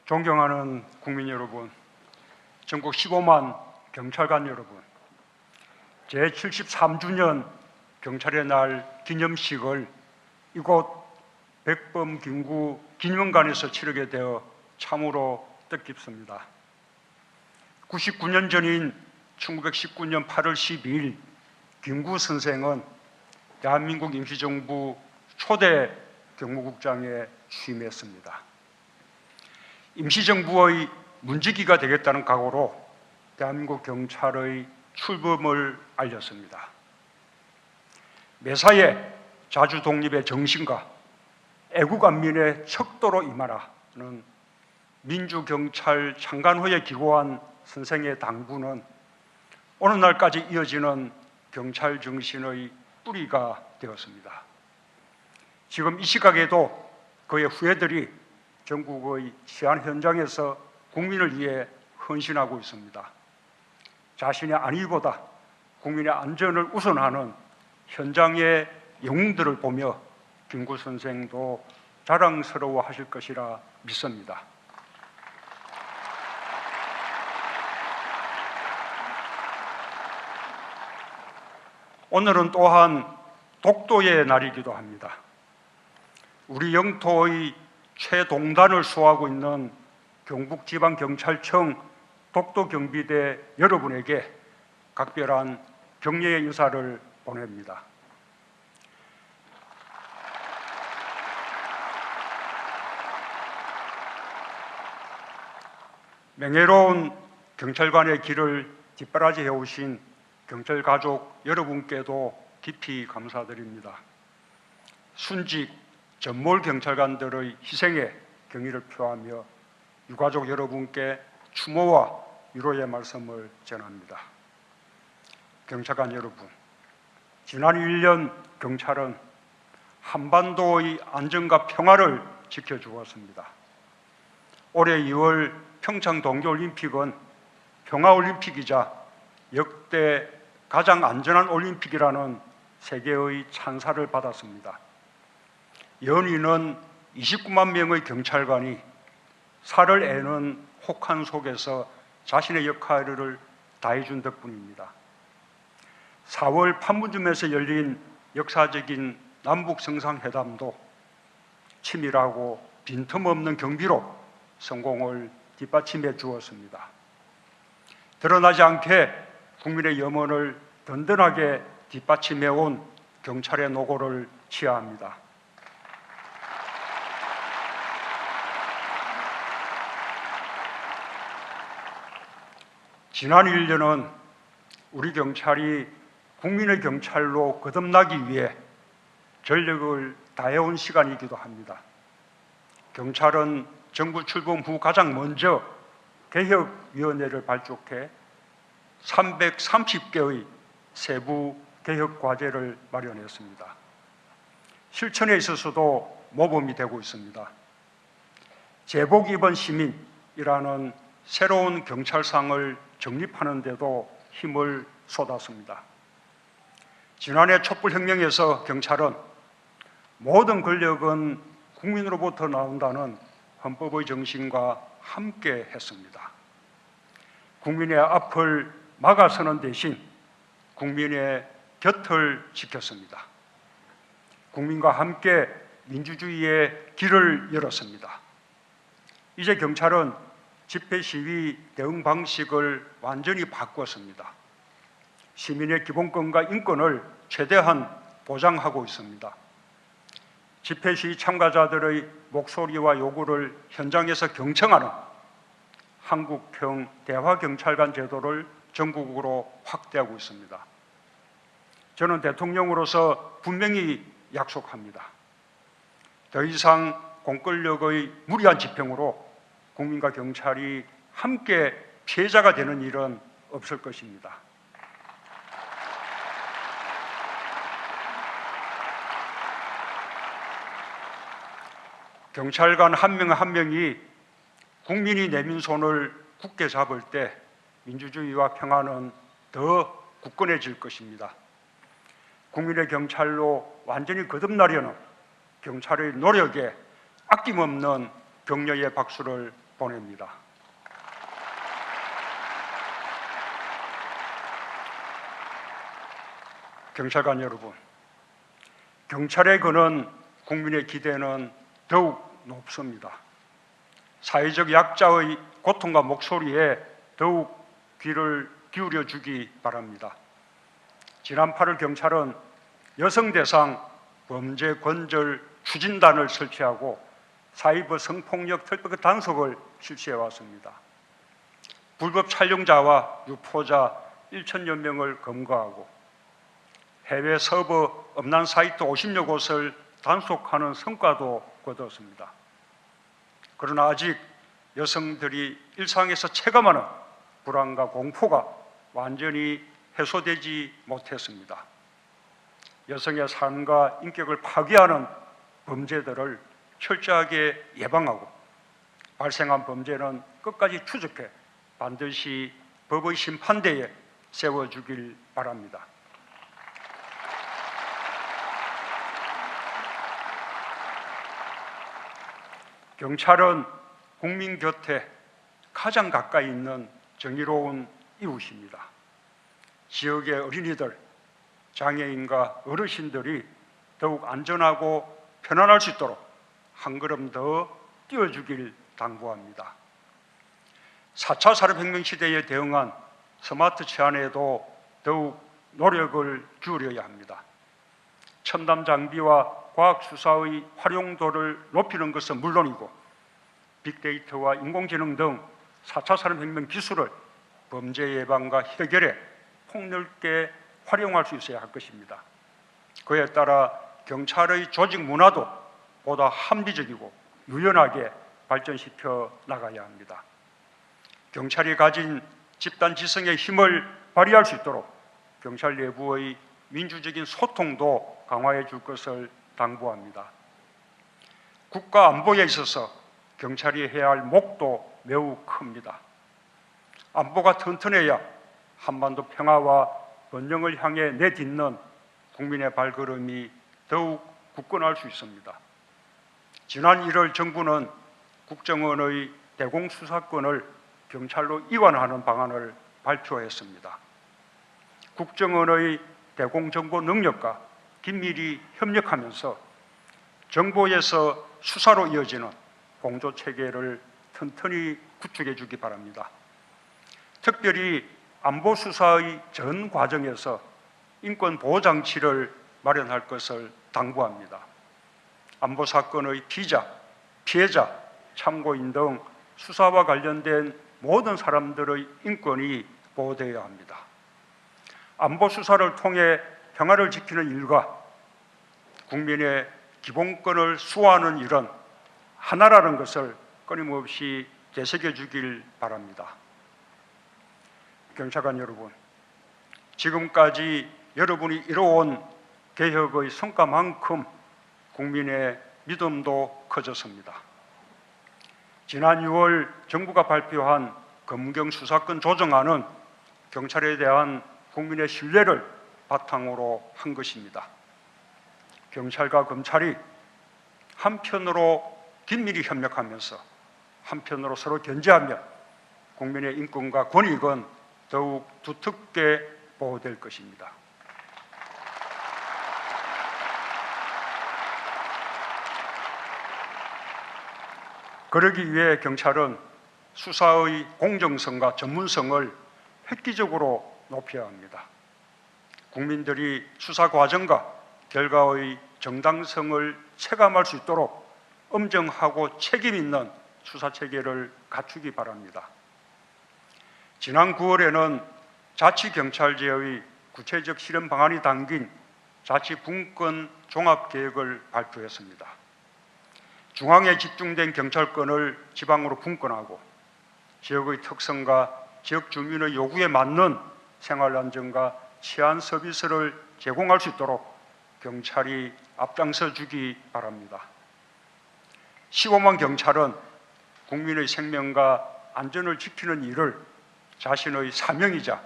존경하는 국민 여러분, 전국 15만 경찰관 여러분, 제73주년 경찰의 날 기념식을 이곳 백범김구 기념관에서 치르게 되어 참으로 뜻깊습니다. 99년 전인 1919년 8월 12일 김구 선생은 대한민국 임시정부 초대 경무국장에 취임했습니다. 임시정부의 문지기가 되겠다는 각오로 대한민국 경찰의 출범을 알렸습니다. 매사에 자주 독립의 정신과 애국안민의 척도로 임하라는 민주경찰 창간후에 기고한 선생의 당부는 오늘날까지 이어지는 경찰 정신의 뿌리가 되었습니다. 지금 이 시각에도 그의 후예들이 전국의 치안 현장에서 국민을 위해 헌신하고 있습니다. 자신의 안위보다 국민의 안전을 우선하는 현장의 영웅들을 보며 김구 선생도 자랑스러워 하실 것이라 믿습니다. 오늘은 또한 독도의 날이기도 합니다. 우리 영토의 최동단을 수호하고 있는 경북지방경찰청 독도경비대 여러분에게 각별한 격려의 인사를 보냅니다. 명예로운 경찰관의 길을 뒷바라지 해오신 경찰가족 여러분께도 깊이 감사드립니다. 순직 전몰 경찰관들의 희생에 경의를 표하며 유가족 여러분께 추모와 위로의 말씀을 전합니다. 경찰관 여러분, 지난 1년 경찰은 한반도의 안전과 평화를 지켜주었습니다. 올해 2월 평창 동계올림픽은 평화올림픽이자 역대 가장 안전한 올림픽이라는 세계의 찬사를 받았습니다. 연이은 29만 명의 경찰관이 살을 애는 혹한 속에서 자신의 역할을 다해준 덕분입니다. 4월 판문점에서 열린 역사적인 남북 정상회담도 치밀하고 빈틈없는 경비로 성공을 뒷받침해 주었습니다. 드러나지 않게 국민의 염원을 든든하게 뒷받침해온 경찰의 노고를 치하합니다. 지난 1년은 우리 경찰이 국민의 경찰로 거듭나기 위해 전력을 다해온 시간이기도 합니다. 경찰은 정부 출범 후 가장 먼저 개혁위원회를 발족해 330개의 세부 개혁 과제를 마련했습니다. 실천에 있어서도 모범이 되고 있습니다. 제복 입은 시민이라는 새로운 경찰상을 정립하는 데도 힘을 쏟았습니다. 지난해 촛불혁명에서 경찰은 모든 권력은 국민으로부터 나온다는 헌법의 정신과 함께 했습니다. 국민의 앞을 막아서는 대신 국민의 곁을 지켰습니다. 국민과 함께 민주주의의 길을 열었습니다. 이제 경찰은 집회 시위 대응 방식을 완전히 바꿨습니다. 시민의 기본권과 인권을 최대한 보장하고 있습니다. 집회 시위 참가자들의 목소리와 요구를 현장에서 경청하는 한국형 대화경찰관 제도를 전국으로 확대하고 있습니다. 저는 대통령으로서 분명히 약속합니다. 더 이상 공권력의 무리한 집행으로 국민과 경찰이 함께 피해자가 되는 일은 없을 것입니다. 경찰관 한 명 한 명이 국민이 내민 손을 굳게 잡을 때 민주주의와 평화는 더 굳건해질 것입니다. 국민의 경찰로 완전히 거듭나려는 경찰의 노력에 아낌없는 격려의 박수를 보냅니다. 경찰관 여러분, 경찰에 거는 국민의 기대는 더욱 높습니다. 사회적 약자의 고통과 목소리에 더욱 귀를 기울여 주기 바랍니다. 지난 8월 경찰은 여성 대상 범죄 권절 추진단을 설치하고 사이버 성폭력 특별 단속을 실시해 왔습니다. 불법 촬영자와 유포자 1천여 명을 검거하고 해외 서버 음란 사이트 50여 곳을 단속하는 성과도 거뒀습니다. 그러나 아직 여성들이 일상에서 체감하는 불안과 공포가 완전히 해소되지 못했습니다. 여성의 삶과 인격을 파괴하는 범죄들을 철저하게 예방하고 발생한 범죄는 끝까지 추적해 반드시 법의 심판대에 세워주길 바랍니다. 경찰은 국민 곁에 가장 가까이 있는 정의로운 이웃입니다. 지역의 어린이들, 장애인과 어르신들이 더욱 안전하고 편안할 수 있도록 한 걸음 더 뛰어주길 당부합니다. 4차 산업혁명 시대에 대응한 스마트 치안에도 더욱 노력을 기울여야 합니다. 첨단 장비와 과학수사의 활용도를 높이는 것은 물론이고 빅데이터와 인공지능 등 4차 산업혁명 기술을 범죄 예방과 해결에 폭넓게 활용할 수 있어야 할 것입니다. 그에 따라 경찰의 조직 문화도 보다 합리적이고 유연하게 발전시켜 나가야 합니다. 경찰이 가진 집단 지성의 힘을 발휘할 수 있도록 경찰 내부의 민주적인 소통도 강화해 줄 것을 당부합니다. 국가 안보에 있어서 경찰이 해야 할 몫도 매우 큽니다. 안보가 튼튼해야 한반도 평화와 번영을 향해 내딛는 국민의 발걸음이 더욱 굳건할 수 있습니다. 지난 1월 정부는 국정원의 대공수사권을 경찰로 이관하는 방안을 발표했습니다. 국정원의 대공정보 능력과 긴밀히 협력하면서 정보에서 수사로 이어지는 공조체계를 튼튼히 구축해 주기 바랍니다. 특별히 안보수사의 전 과정에서 인권보호장치를 마련할 것을 당부합니다. 안보사건의 피자, 피해자, 참고인 등 수사와 관련된 모든 사람들의 인권이 보호되어야 합니다. 안보수사를 통해 평화를 지키는 일과 국민의 기본권을 수호하는 일은 하나라는 것을 끊임없이 되새겨 주길 바랍니다. 경찰관 여러분, 지금까지 여러분이 이뤄온 개혁의 성과만큼 국민의 믿음도 커졌습니다. 지난 6월 정부가 발표한 검경 수사권 조정안은 경찰에 대한 국민의 신뢰를 바탕으로 한 것입니다. 경찰과 검찰이 한편으로 긴밀히 협력하면서 한편으로 서로 견제하며 국민의 인권과 권익은 더욱 두텁게 보호될 것입니다. 그러기 위해 경찰은 수사의 공정성과 전문성을 획기적으로 높여야 합니다. 국민들이 수사 과정과 결과의 정당성을 체감할 수 있도록 엄정하고 책임 있는 수사 체계를 갖추기 바랍니다. 지난 9월에는 자치경찰제의 구체적 실현 방안이 담긴 자치분권 종합계획을 발표했습니다. 중앙에 집중된 경찰권을 지방으로 분권하고 지역의 특성과 지역 주민의 요구에 맞는 생활안전과 치안 서비스를 제공할 수 있도록 경찰이 앞장서 주기 바랍니다. 15만 경찰은 국민의 생명과 안전을 지키는 일을 자신의 사명이자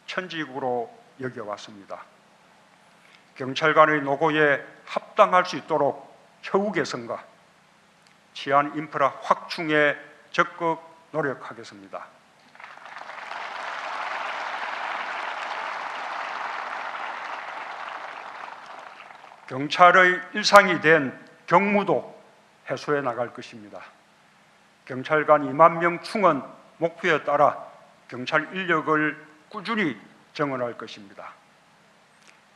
천직으로 여겨왔습니다. 경찰관의 노고에 합당할 수 있도록 처우 개선과 치안 인프라 확충에 적극 노력하겠습니다. 경찰의 일상이 된 경무도 해소해 나갈 것입니다. 경찰관 2만 명 충원 목표에 따라 경찰 인력을 꾸준히 정원할 것입니다.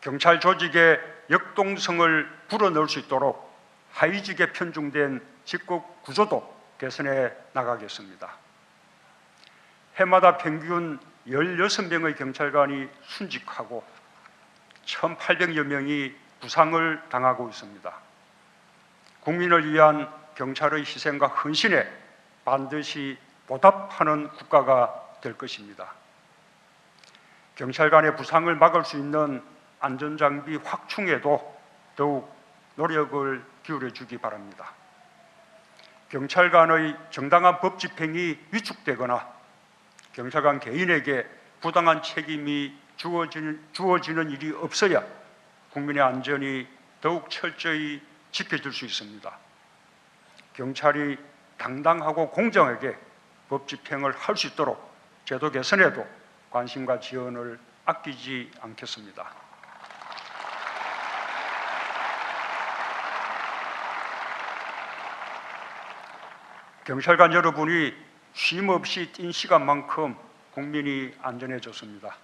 경찰 조직의 역동성을 불어넣을 수 있도록 하이직에 편중된 직급 구조도 개선해 나가겠습니다. 해마다 평균 16명의 경찰관이 순직하고 1,800여 명이 부상을 당하고 있습니다. 국민을 위한 경찰의 희생과 헌신에 반드시 보답하는 국가가 될 것입니다. 경찰관의 부상을 막을 수 있는 안전장비 확충에도 더욱 노력을 기울여 주기 바랍니다. 경찰관의 정당한 법 집행이 위축되거나 경찰관 개인에게 부당한 책임이 주어지는 일이 없어야 국민의 안전이 더욱 철저히 지켜질 수 있습니다. 경찰이 당당하고 공정하게 법 집행을 할 수 있도록 제도 개선에도 관심과 지원을 아끼지 않겠습니다. 경찰관 여러분이 쉼 없이 뛴 시간만큼 국민이 안전해졌습니다.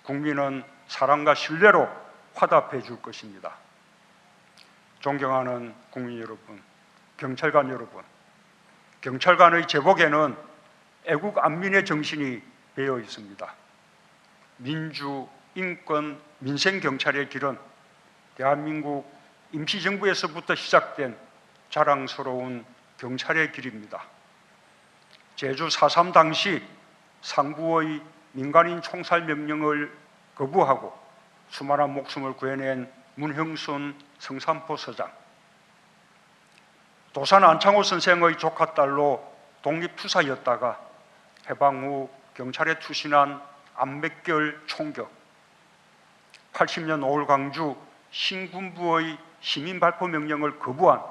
국민은 사랑과 신뢰로 화답해 줄 것입니다. 존경하는 국민 여러분, 경찰관 여러분, 경찰관의 제복에는 애국 안민의 정신이 배어 있습니다. 민주, 인권, 민생 경찰의 길은 대한민국 임시정부에서부터 시작된 자랑스러운 경찰의 길입니다. 제주 4.3 당시 상부의 민간인 총살 명령을 거부하고 수많은 목숨을 구해낸 문형순 성산포 서장, 도산 안창호 선생의 조카딸로 독립투사였다가 해방 후 경찰에 투신한 안백결 총격, 80년 5월 광주 신군부의 시민발포 명령을 거부한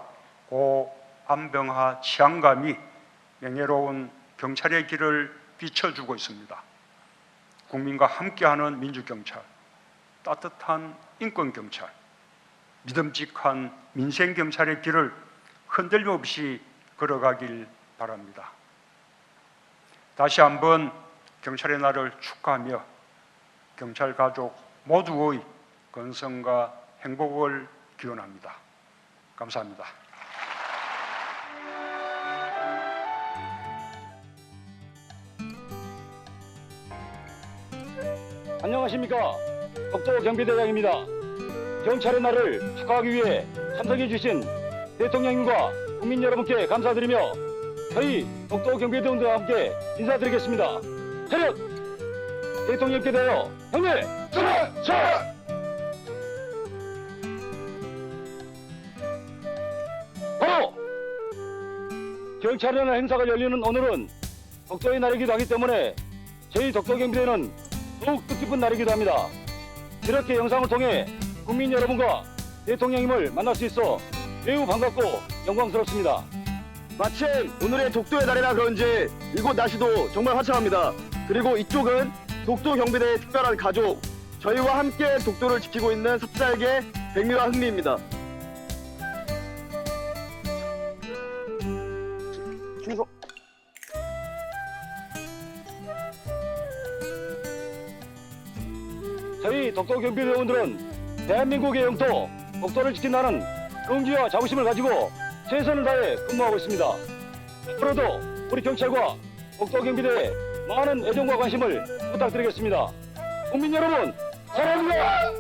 고 안병하 치안감이 명예로운 경찰의 길을 비춰주고 있습니다. 국민과 함께하는 민주경찰, 따뜻한 인권경찰, 믿음직한 민생경찰의 길을 흔들림 없이 걸어가길 바랍니다. 다시 한번 경찰의 날을 축하하며 경찰 가족 모두의 건승과 행복을 기원합니다. 감사합니다. 안녕하십니까, 독도 경비대장입니다. 경찰의 날을 축하하기 위해 참석해 주신 대통령님과 국민 여러분께 감사드리며 저희 독도 경비대원들과 함께 인사드리겠습니다. 차렷! 대통령께 대하여 경례! 차렷! 바로 경찰의 날 행사가 열리는 오늘은 독도의 날이기도 하기 때문에 저희 독도 경비대는 더욱 뜻깊은 날이기도 합니다. 이렇게 영상을 통해 국민 여러분과 대통령님을 만날 수 있어 매우 반갑고 영광스럽습니다. 마침 오늘의 독도의 날이라 그런지 이곳 날씨도 정말 화창합니다. 그리고 이쪽은 독도 경비대의 특별한 가족, 저희와 함께 독도를 지키고 있는 삽살개 백미와 흥미입니다. 충성. 저희 독도 경비대원들은 대한민국의 영토 독도를 지킨다는 긍지와 자부심을 가지고 최선을 다해 근무하고 있습니다. 앞으로도 우리 경찰과 독도 경비대에 많은 애정과 관심을 부탁드리겠습니다. 국민 여러분, 사랑합니다.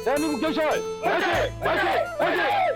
대한민국 경찰 화이팅! 화이팅! 화이팅!